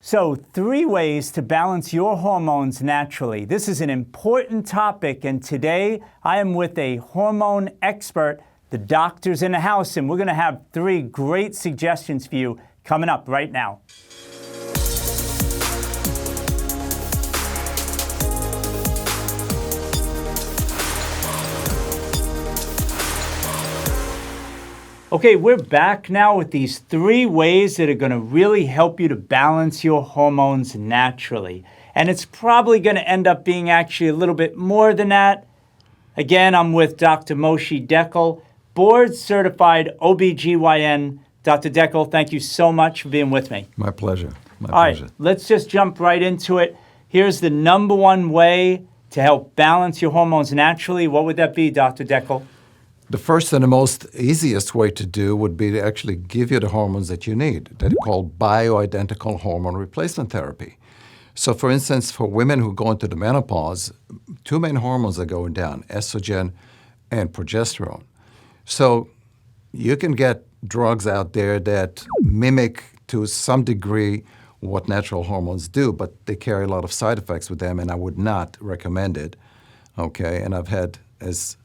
So, 3 ways to balance your hormones naturally. This is an important topic, and today I am with a hormone expert. The doctor's in the house, and we're going to have 3 great suggestions for you coming up right now. Okay, we're back now with these 3 ways that are going to really help you to balance your hormones naturally. And it's probably going to end up being actually a little bit more than that. Again, I'm with Dr. Moshe Dekel, board-certified OBGYN. Dr. Dekel, thank you so much for being with me. My pleasure. All right, let's just jump right into it. Here's the number 1 way to help balance your hormones naturally. What would that be, Dr. Dekel? The first and the most easiest way to do would be to actually give you the hormones that you need, that are called bioidentical hormone replacement therapy. So for instance, for women who go into the menopause, 2 main hormones are going down, estrogen and progesterone. So you can get drugs out there that mimic to some degree what natural hormones do, but they carry a lot of side effects with them, and I would not recommend it. Okay, and I've had, as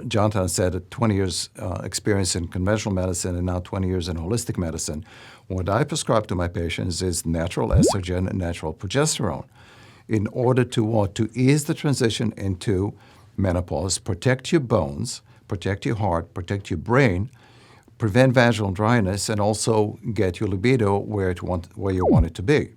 Jonathan said, 20 years experience in conventional medicine and now 20 years in holistic medicine. What I prescribe to my patients is natural estrogen and natural progesterone in order to ease the transition into menopause, protect your bones, protect your heart, protect your brain, prevent vaginal dryness, and also get your libido where you want it to be.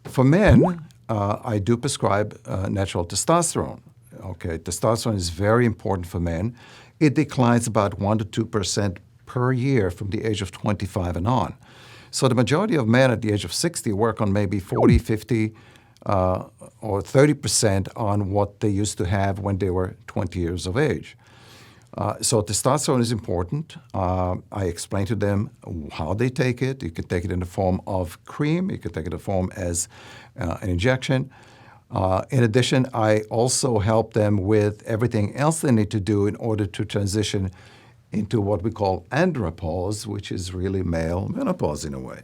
For men, I do prescribe natural testosterone. Okay, testosterone is very important for men. It declines about 1% to 2% per year from the age of 25 and on. So the majority of men at the age of 60 work on maybe 40, 50, or 30% on what they used to have when they were 20 years of age. So testosterone is important. I explain to them how they take it. You can take it in the form of cream. You can take it in the form as an injection. In addition, I also help them with everything else they need to do in order to transition into what we call andropause, which is really male menopause in a way.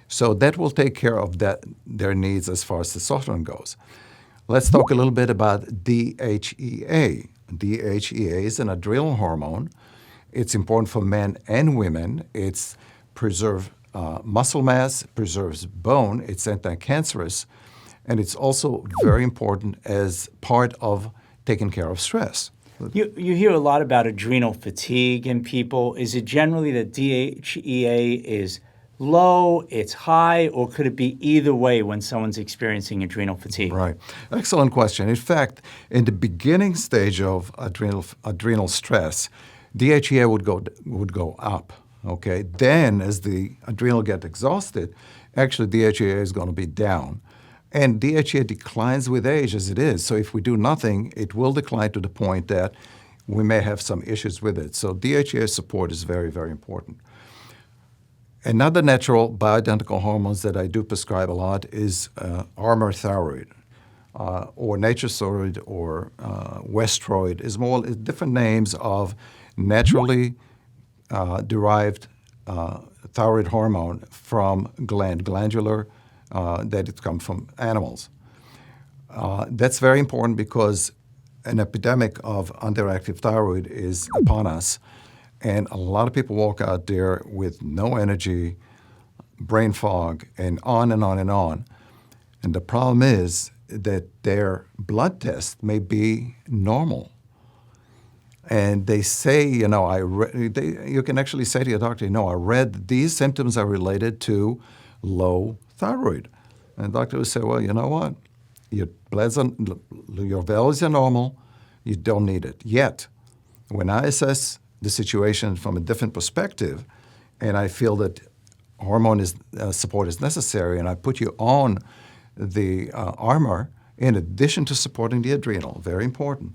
So that will take care of their needs as far as testosterone goes. Let's talk a little bit about DHEA. DHEA is an adrenal hormone. It's important for men and women. It's preserves muscle mass, preserves bone. It's anti-cancerous. And it's also very important as part of taking care of stress. You hear a lot about adrenal fatigue in people. Is it generally that DHEA is low, it's high, or could it be either way when someone's experiencing adrenal fatigue? Right. Excellent question. In fact, in the beginning stage of adrenal stress, DHEA would go up. Okay. Then as the adrenal get exhausted, actually DHEA is going to be down. And DHEA declines with age as it is. So if we do nothing, it will decline to the point that we may have some issues with it. So DHEA support is very, very important. Another natural bioidentical hormones that I do prescribe a lot is Armour thyroid, or Naturestoid, or Westroid. Is more different names of naturally derived thyroid hormone from glandular that it comes from animals. That's very important because an epidemic of underactive thyroid is upon us, and a lot of people walk out there with no energy, brain fog, and on and on and on. And the problem is that their blood test may be normal. And they say, you can actually say to your doctor, I read these symptoms are related to low thyroid. And the doctor will say, well, you know what? Your values are normal. You don't need it. Yet, when I assess the situation from a different perspective, and I feel that hormone support is necessary, and I put you on the Armour in addition to supporting the adrenal, very important,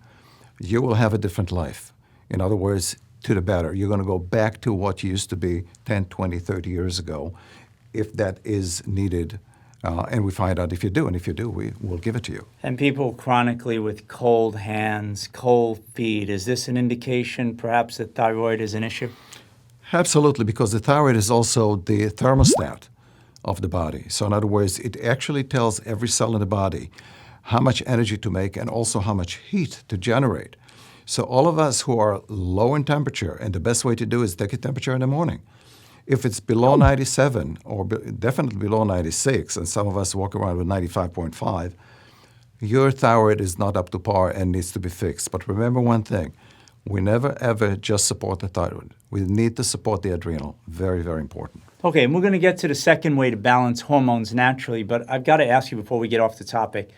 you will have a different life. In other words, to the better. You're going to go back to what you used to be 10, 20, 30 years ago, if that is needed. And we find out if you do, and if you do, we will give it to you. And people chronically with cold hands, cold feet, is this an indication perhaps that thyroid is an issue? Absolutely, because the thyroid is also the thermostat of the body. So in other words, it actually tells every cell in the body how much energy to make and also how much heat to generate. So all of us who are low in temperature, and the best way to do is take a temperature in the morning. If it's below 97 or definitely below 96, and some of us walk around with 95.5, your thyroid is not up to par and needs to be fixed. But remember one thing, we never ever just support the thyroid. We need to support the adrenal. Very, very important. Okay, and we're going to get to the second way to balance hormones naturally, but I've got to ask you before we get off the topic.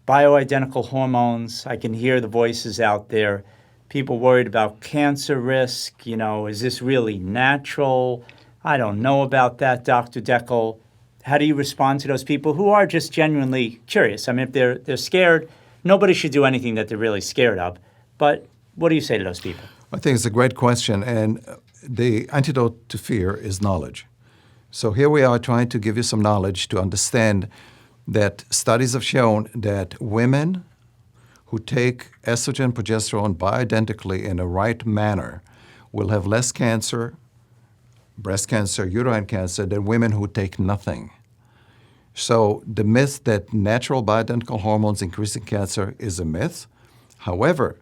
Bioidentical hormones, I can hear the voices out there. People worried about cancer risk. Is this really natural? I don't know about that, Dr. Dekel. How do you respond to those people who are just genuinely curious? I mean, if they're scared, nobody should do anything that they're really scared of. But what do you say to those people? I think it's a great question, and the antidote to fear is knowledge. So here we are trying to give you some knowledge to understand that studies have shown that women who take estrogen, progesterone bioidentically in the right manner will have less cancer, breast cancer, uterine cancer, than women who take nothing. So the myth that natural bioidentical hormones increasing cancer is a myth. However,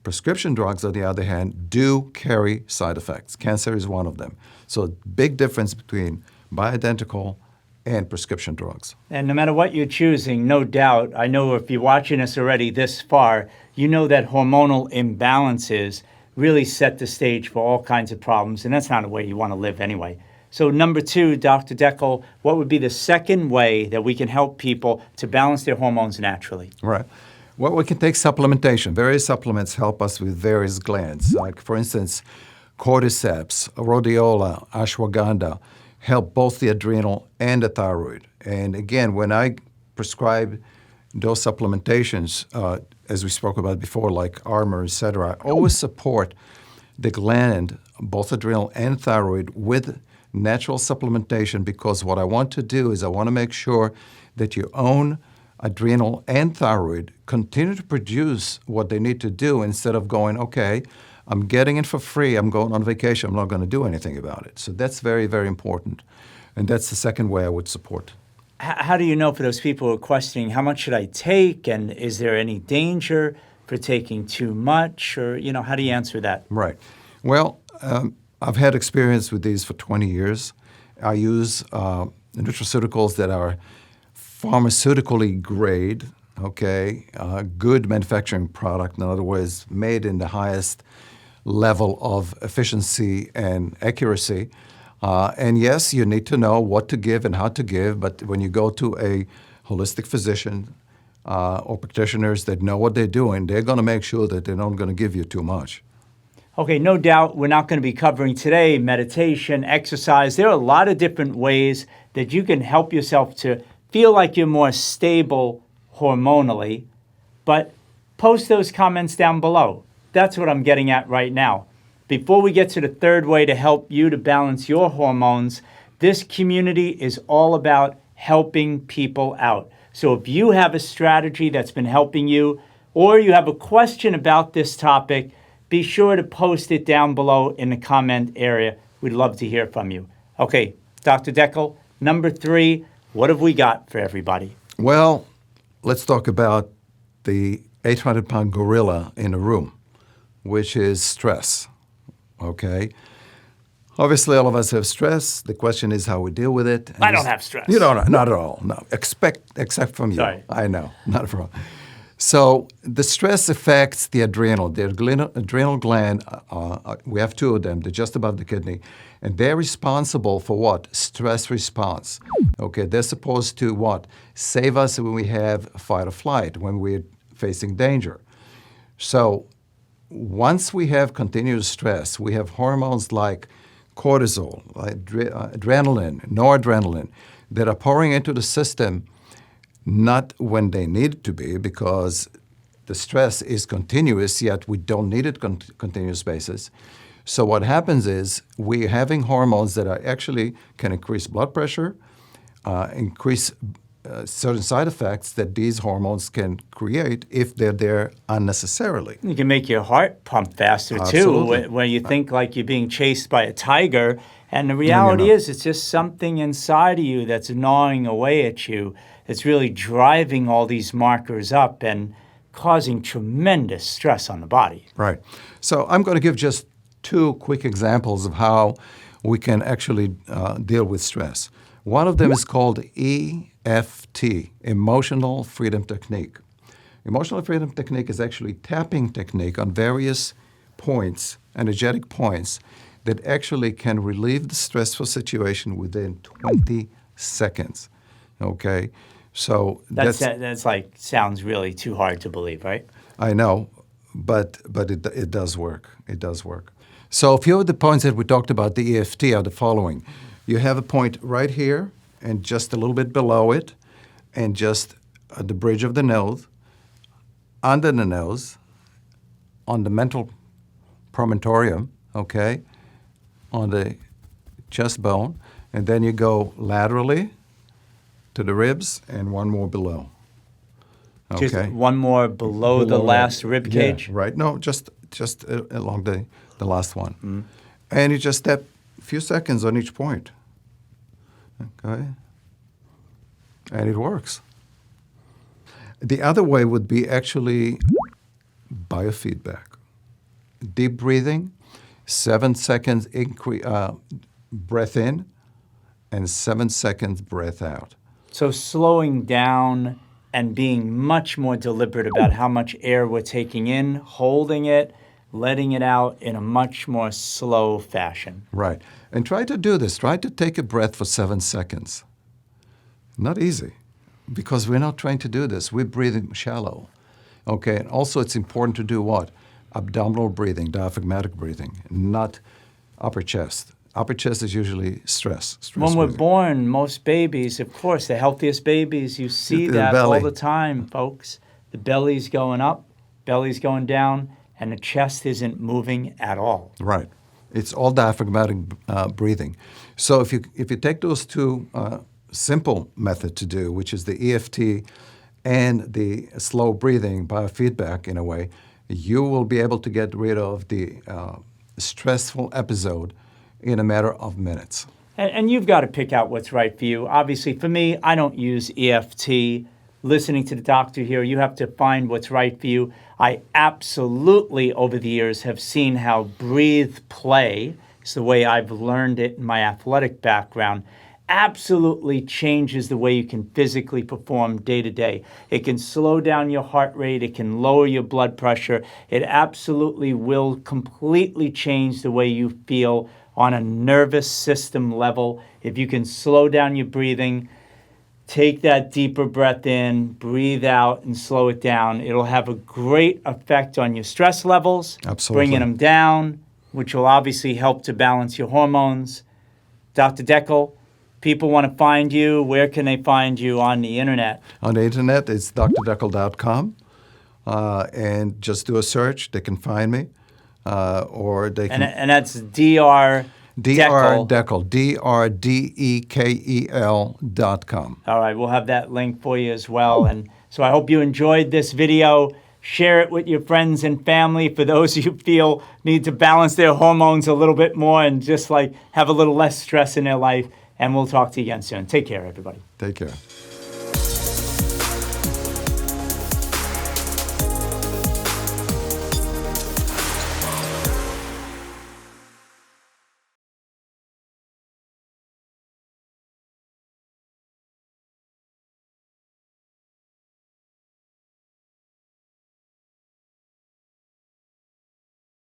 prescription drugs, on the other hand, do carry side effects. Cancer is one of them. So big difference between bioidentical and prescription drugs. And no matter what you're choosing, no doubt, I know if you're watching us already this far, you know that hormonal imbalances really set the stage for all kinds of problems, and that's not a way you want to live anyway. So number 2, Dr. Dekel, what would be the second way that we can help people to balance their hormones naturally? Right. Well, we can take supplementation. Various supplements help us with various glands. Like, for instance, cordyceps, rhodiola, ashwagandha help both the adrenal and the thyroid. And again, when I prescribe those supplementations, as we spoke about before, like Armour, etc., I always support the gland, both adrenal and thyroid, with natural supplementation, because what I want to do is I want to make sure that your own adrenal and thyroid continue to produce what they need to do instead of going, okay, I'm getting it for free, I'm going on vacation, I'm not going to do anything about it. So that's very, very important. And that's the second way I would support. How do you know, for those people who are questioning, how much should I take, and is there any danger for taking too much, or, how do you answer that? Right. Well, I've had experience with these for 20 years. I use nutraceuticals that are pharmaceutically grade, okay, good manufacturing product, in other words, made in the highest level of efficiency and accuracy. And yes, you need to know what to give and how to give, but when you go to a holistic physician or practitioners that know what they're doing, they're going to make sure that they're not going to give you too much. Okay, no doubt we're not going to be covering today meditation, exercise. There are a lot of different ways that you can help yourself to feel like you're more stable hormonally, but post those comments down below. That's what I'm getting at right now. Before we get to the third way to help you to balance your hormones, this community is all about helping people out. So if you have a strategy that's been helping you, or you have a question about this topic, be sure to post it down below in the comment area. We'd love to hear from you. Okay, Dr. Dekel, number 3, what have we got for everybody? Well, let's talk about the 800-pound gorilla in a room, which is stress, okay? Obviously, all of us have stress. The question is how we deal with it. I don't have stress. You don't, not at all. No, except from you. Sorry. I know, not a problem. So the stress affects the adrenal. The adrenal gland, we have 2 of them. They're just above the kidney. And they're responsible for what? Stress response. Okay, they're supposed to what? Save us when we have fight or flight, when we're facing danger. So once we have continuous stress, we have hormones like cortisol, like adrenaline, noradrenaline, that are pouring into the system, not when they need to be, because the stress is continuous, yet we don't need it continuous basis. So what happens is we're having hormones that are actually can increase blood pressure, increase certain side effects that these hormones can create if they're there unnecessarily. You can make your heart pump faster too, Absolutely. where you think like you're being chased by a tiger, and the reality is it's just something inside of you that's gnawing away at you. That's really driving all these markers up and causing tremendous stress on the body. Right. So I'm going to give just 2 quick examples of how we can actually deal with stress. One of them is called EFT, Emotional Freedom Technique. Emotional Freedom Technique is actually tapping technique on various points, energetic points, that actually can relieve the stressful situation within 20 seconds. Okay? So That's like sounds really too hard to believe, right? I know, but it does work. It does work. So a few of the points that we talked about, the EFT, are the following. You have a point right here and just a little bit below it and just at the bridge of the nose, under the nose, on the mental promontorium, okay, on the chest bone, and then you go laterally to the ribs and one more below. Okay. Just one more below the last rib cage? Yeah, right. No, just along the last one. Mm-hmm. And you just step a few seconds on each point. Okay. And it works. The other way would be actually biofeedback. Deep breathing, 7 seconds breath in, and 7 seconds breath out. So slowing down and being much more deliberate about how much air we're taking in, holding it, letting it out in a much more slow fashion. Right. And try to do this. Try to take a breath for 7 seconds. Not easy, because we're not trained to do this. We're breathing shallow. Okay. And also it's important to do what? Abdominal breathing, diaphragmatic breathing, not upper chest. Upper chest is usually stress When we're breathing. born, most babies, of course, the healthiest babies, you see that all the time, folks. The belly's going up, belly's going down, and the chest isn't moving at all. Right. It's all diaphragmatic breathing. So if you take those 2 simple methods to do, which is the EFT and the slow breathing, biofeedback in a way, you will be able to get rid of the stressful episode in a matter of minutes. And you've got to pick out what's right for you. Obviously, for me, I don't use EFT. Listening to the doctor here, you have to find what's right for you. I absolutely, over the years, have seen how breathe play, is the way I've learned it in my athletic background, absolutely changes the way you can physically perform day to day. It can slow down your heart rate. It can lower your blood pressure. It absolutely will completely change the way you feel on a nervous system level. If you can slow down your breathing, take that deeper breath in, breathe out, and slow it down, it'll have a great effect on your stress levels, Absolutely. bringing them down, which will obviously help to balance your hormones. Dr. Dekel, people want to find you. Where can they find you on the internet? On the internet, it's drdekel.com, and just do a search. They can find me, or they can. And that's Dr. Dekel, DRDEKEL.com. All right, we'll have that link for you as well. And so I hope you enjoyed this video. Share it with your friends and family for those who feel need to balance their hormones a little bit more and just like have a little less stress in their life. And we'll talk to you again soon. Take care, everybody. Take care.